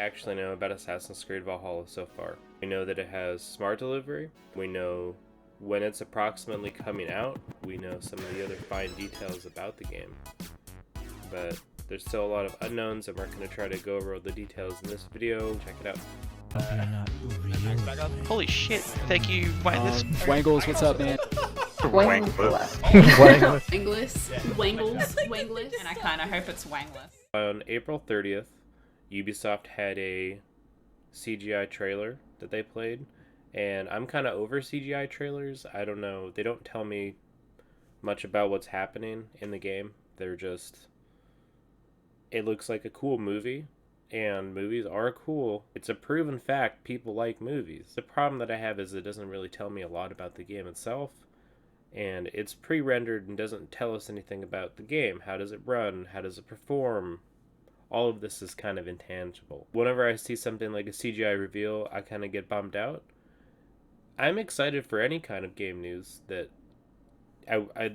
actually know about Assassin's Creed Valhalla so far. We know that it has smart delivery. We know when it's approximately coming out. We know some of the other fine details about the game. But there's still a lot of unknowns, and we're going to try to go over all the details in this video. Check it out. You're not real. Holy shit, thank you, Wangles, what's up, man? Wangles. And I kind of hope it's Wangless. On April 30th, Ubisoft had a CGI trailer that they played, and I'm kind of over CGI trailers. I don't know. They don't tell me much about what's happening in the game. They're just... It looks like a cool movie, and movies are cool. It's a proven fact people like movies. The problem that I have is it doesn't really tell me a lot about the game itself, and it's pre-rendered and doesn't tell us anything about the game. How does it run? How does it perform? All of this is kind of intangible. Whenever I see something like a CGI reveal, I kind of get bummed out. I'm excited for any kind of game news that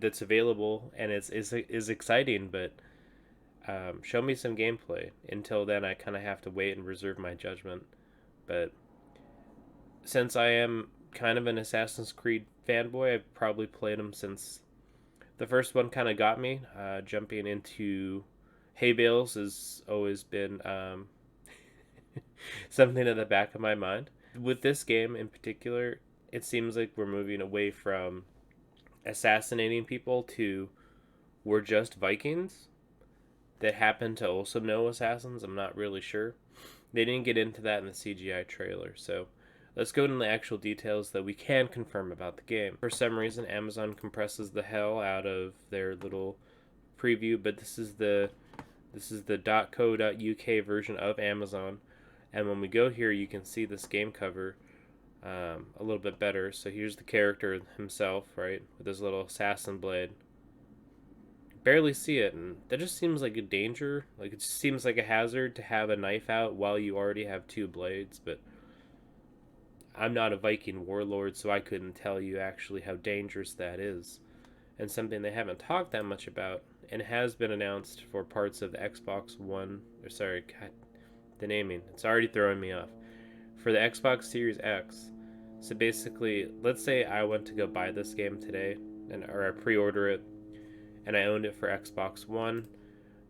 that's available and is exciting, but show me some gameplay. Until then, I kind of have to wait and reserve my judgment. But since I am kind of an Assassin's Creed fanboy, I've probably played them since the first one kind of got me. Jumping into hay bales has always been something in the back of my mind. With this game in particular, it seems like we're moving away from assassinating people to we're just Vikings that happen to also know assassins. I'm not really sure. They didn't get into that in the CGI trailer, so let's go into the actual details that we can confirm about the game. For some reason, Amazon compresses the hell out of their little preview, but this is the .co.uk version of Amazon, and when we go here, you can see this game cover a little bit better. So here's the character himself, right, with his little assassin blade. Barely see it, and that just seems like a danger. Like, it just seems like a hazard to have a knife out while you already have two blades, but I'm not a Viking warlord, so I couldn't tell you actually how dangerous that is. And something they haven't talked that much about, and has been announced for parts of the Xbox One, the naming, it's already throwing me off. For the Xbox Series X. So basically, let's say I went to go buy this game today, or I pre-order it, and I owned it for Xbox One.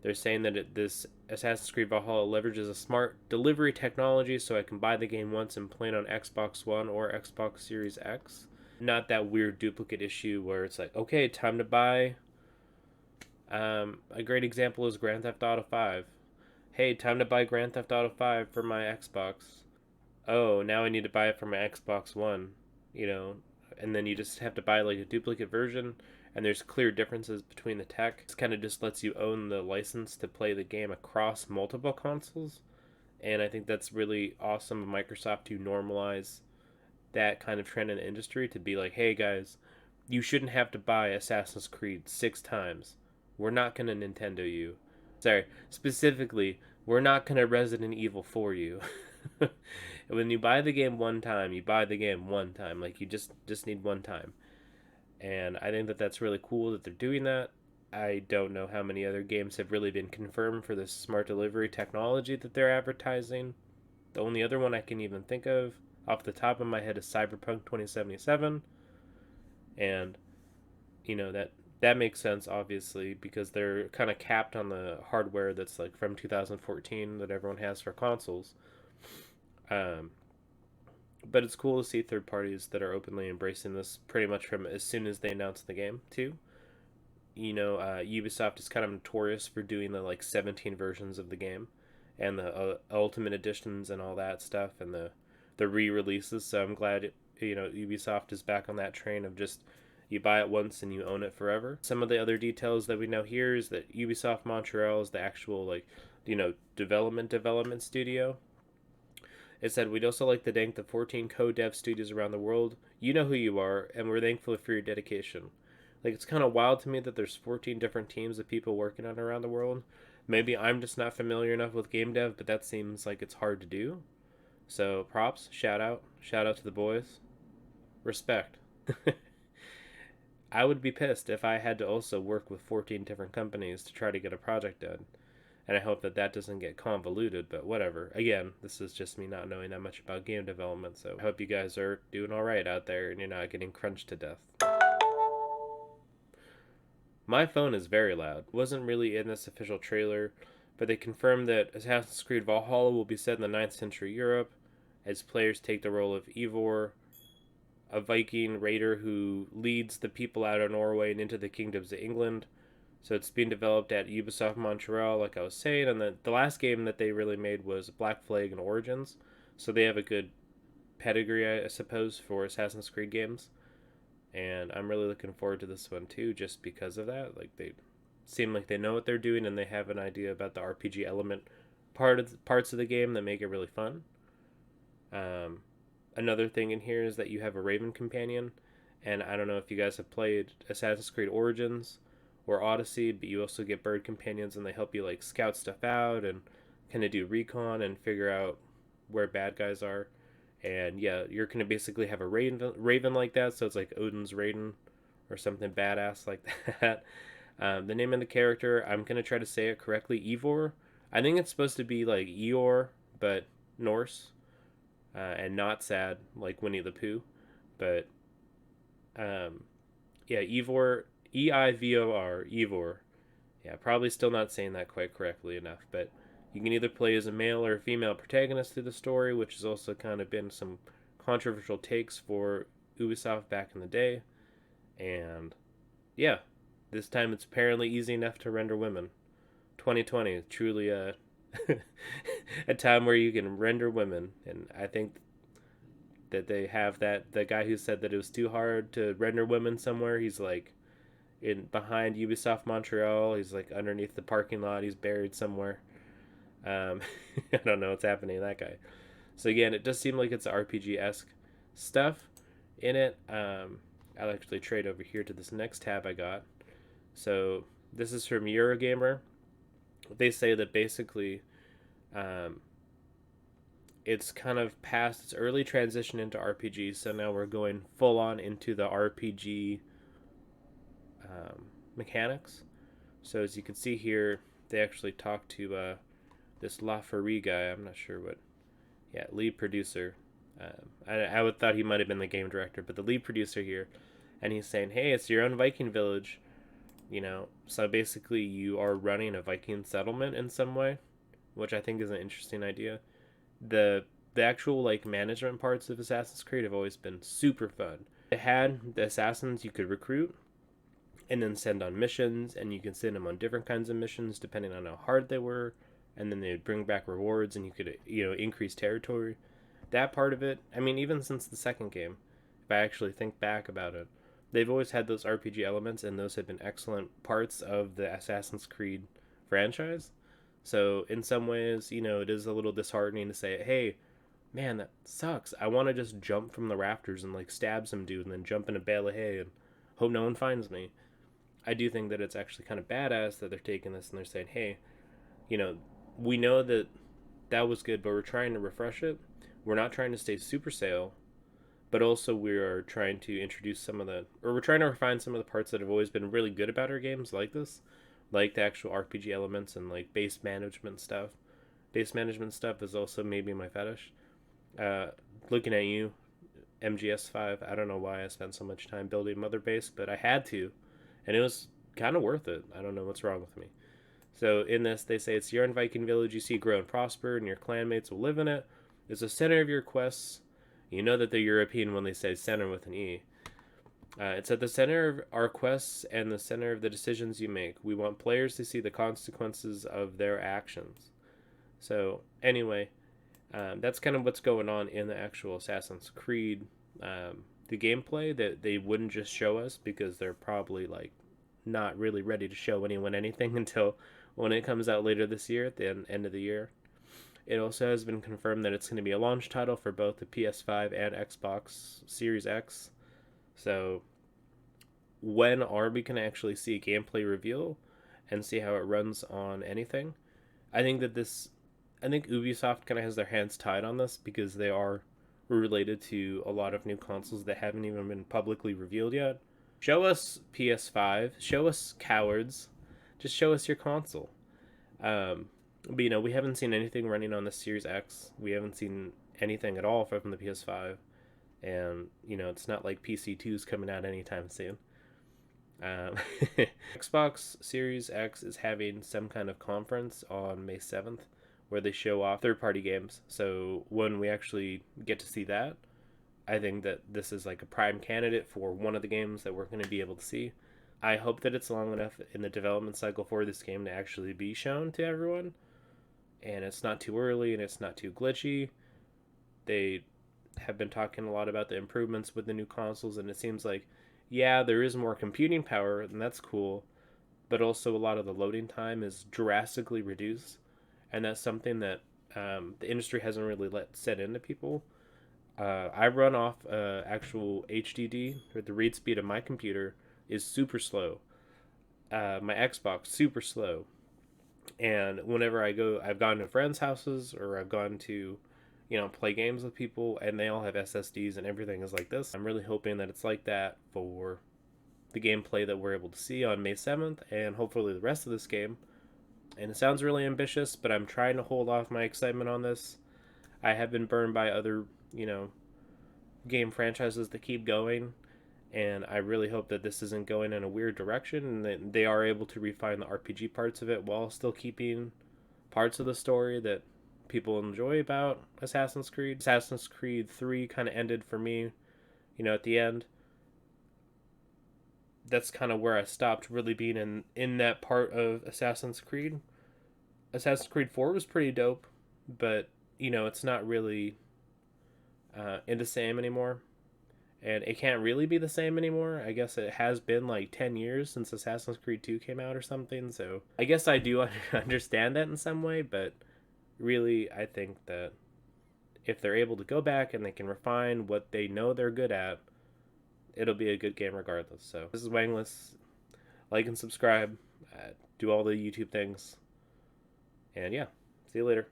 They're saying that this Assassin's Creed Valhalla leverages a smart delivery technology, so I can buy the game once and play it on Xbox One or Xbox Series X. Not that weird duplicate issue where it's like, okay, time to buy. A great example is Grand Theft Auto 5. Hey, time to buy Grand Theft Auto 5 for my Xbox. Oh, now I need to buy it for my Xbox One, and then you just have to buy like a duplicate version, and there's clear differences between the tech. This kind of just lets you own the license to play the game across multiple consoles, and I think that's really awesome of Microsoft to normalize that kind of trend in the industry, to be like, hey guys, you shouldn't have to buy Assassin's Creed 6 times. We're not going to Nintendo you. Specifically, we're not going to Resident Evil for you. When you buy the game one time, you buy the game one time. Like, you just need one time. And I think that that's really cool that they're doing that. I don't know how many other games have really been confirmed for this smart delivery technology that they're advertising. The only other one I can even think of off the top of my head is Cyberpunk 2077. And, that makes sense, obviously, because they're kind of capped on the hardware that's like from 2014 that everyone has for consoles. But it's cool to see third parties that are openly embracing this pretty much from as soon as they announced the game, too. Ubisoft is kind of notorious for doing the 17 versions of the game and the Ultimate Editions and all that stuff and the re-releases. So I'm glad, Ubisoft is back on that train of just you buy it once and you own it forever. Some of the other details that we know here is that Ubisoft Montreal is the actual, development studio. It said, we'd also like to thank the 14 co-dev studios around the world. You know who you are, and we're thankful for your dedication. It's kind of wild to me that there's 14 different teams of people working on it around the world. Maybe I'm just not familiar enough with game dev, but that seems like it's hard to do. So props, shout out to the boys. Respect. I would be pissed if I had to also work with 14 different companies to try to get a project done. and I hope that that doesn't get convoluted, but whatever. Again, this is just me not knowing that much about game development, so I hope you guys are doing alright out there and you're not getting crunched to death. My phone is very loud. It wasn't really in this official trailer, but they confirmed that Assassin's Creed Valhalla will be set in the 9th century Europe, as players take the role of Eivor, a Viking raider who leads the people out of Norway and into the kingdoms of England. So it's being developed at Ubisoft Montreal, like I was saying, and the last game that they really made was Black Flag and Origins. So they have a good pedigree, I suppose, for Assassin's Creed games. And I'm really looking forward to this one too, just because of that. Like, they seem like they know what they're doing and they have an idea about the RPG element parts of the game that make it really fun. Another thing in here is that you have a Raven companion, and I don't know if you guys have played Assassin's Creed Origins or Odyssey, but you also get bird companions, and they help you like scout stuff out and kind of do recon and figure out where bad guys are. And yeah, you're gonna basically have a raven like that, so it's like Odin's Raven or something badass like that. The name of the character, I'm gonna try to say it correctly, Eivor. I think it's supposed to be like Eeyore, but Norse, and not sad like Winnie the Pooh. But yeah, Eivor, Eivor, Eivor. Yeah, probably still not saying that quite correctly enough, but you can either play as a male or a female protagonist through the story, which has also kind of been some controversial takes for Ubisoft back in the day. And yeah, this time it's apparently easy enough to render women. 2020 is truly a a time where you can render women, and I think that they have that. The guy who said that it was too hard to render women somewhere, he's like in behind Ubisoft Montreal. He's like underneath the parking lot. He's buried somewhere. I don't know what's happening to that guy. So again, it does seem like it's RPG-esque stuff in it. I'll actually trade over here to this next tab I got. So this is from Eurogamer. They say that basically it's kind of past its early transition into RPG, so now we're going full on into the RPG mechanics. So as you can see here, they actually talked to this LaFerrie guy. I'm not sure what. Yeah, lead producer. I would thought he might have been the game director, but the lead producer here, and he's saying, "Hey, it's your own Viking village." You know, so basically you are running a Viking settlement in some way, which I think is an interesting idea. The actual like management parts of Assassin's Creed have always been super fun. It had the assassins you could recruit and then send on missions, and you can send them on different kinds of missions depending on how hard they were, and then they would bring back rewards, and you could increase territory. That part of it, I mean, even since the second game, if I actually think back about it, they've always had those RPG elements, and those have been excellent parts of the Assassin's Creed franchise. So in some ways, it is a little disheartening to say, hey, man, that sucks. I want to just jump from the rafters and like stab some dude and then jump in a bale of hay and hope no one finds me. I do think that it's actually kind of badass that they're taking this and they're saying, hey, we know that that was good, but we're trying to refresh it. We're not trying to stay super sale, but also we are trying to introduce we're trying to refine some of the parts that have always been really good about our games like this, like the actual RPG elements and like base management stuff. Base management stuff is also maybe my fetish. Looking at you, MGS5, I don't know why I spent so much time building Mother Base, but I had to, and it was kind of worth it. I don't know what's wrong with me. So in this, they say it's your own Viking village you see grow and prosper, and your clanmates will live in it. It's the center of your quests. You know that they're European when they say center with an E. It's at the center of our quests and the center of the decisions you make. We want players to see the consequences of their actions. So anyway, that's kind of what's going on in the actual Assassin's Creed. The gameplay that they wouldn't just show us because they're probably like not really ready to show anyone anything until when it comes out later this year at the end of the year. It also has been confirmed that it's going to be a launch title for both the PS5 and Xbox Series X. So when are we going to actually see a gameplay reveal and see how it runs on anything? I think Ubisoft kind of has their hands tied on this because they are related to a lot of new consoles that haven't even been publicly revealed yet. Show us PS5, show us cowards, just show us your console. But you know, we haven't seen anything running on the Series X. We haven't seen anything at all from the PS5, and you know, it's not like PC2 is coming out anytime soon. Um, Xbox Series X is having some kind of conference on May 7th where they show off third-party games. So when we actually get to see that, I think that this is like a prime candidate for one of the games that we're going to be able to see. I hope that it's long enough in the development cycle for this game to actually be shown to everyone, and it's not too early and it's not too glitchy. They have been talking a lot about the improvements with the new consoles, and it seems like, yeah, there is more computing power, and that's cool, but also a lot of the loading time is drastically reduced, and that's something that the industry hasn't really let set into people. I run off actual HDD, or the read speed of my computer is super slow. My Xbox super slow, and whenever I've gone to friends' houses or I've gone to, you know, play games with people, and they all have SSDs and everything is like this. I'm really hoping that it's like that for the gameplay that we're able to see on May 7th, and hopefully the rest of this game. And it sounds really ambitious, but I'm trying to hold off my excitement on this. I have been burned by other, you know, game franchises that keep going, and I really hope that this isn't going in a weird direction and that they are able to refine the RPG parts of it while still keeping parts of the story that people enjoy about Assassin's Creed. Assassin's Creed 3 kind of ended for me, you know, at the end. That's kind of where I stopped really being in that part of Assassin's Creed. Assassin's Creed 4 was pretty dope, but, you know, it's not really in the same anymore. And it can't really be the same anymore. I guess it has been like 10 years since Assassin's Creed 2 came out or something, so I guess I do understand that in some way, but really, I think that if they're able to go back and they can refine what they know they're good at, it'll be a good game regardless. So this is Wangless. Like and subscribe. Do all the YouTube things. And yeah, see you later.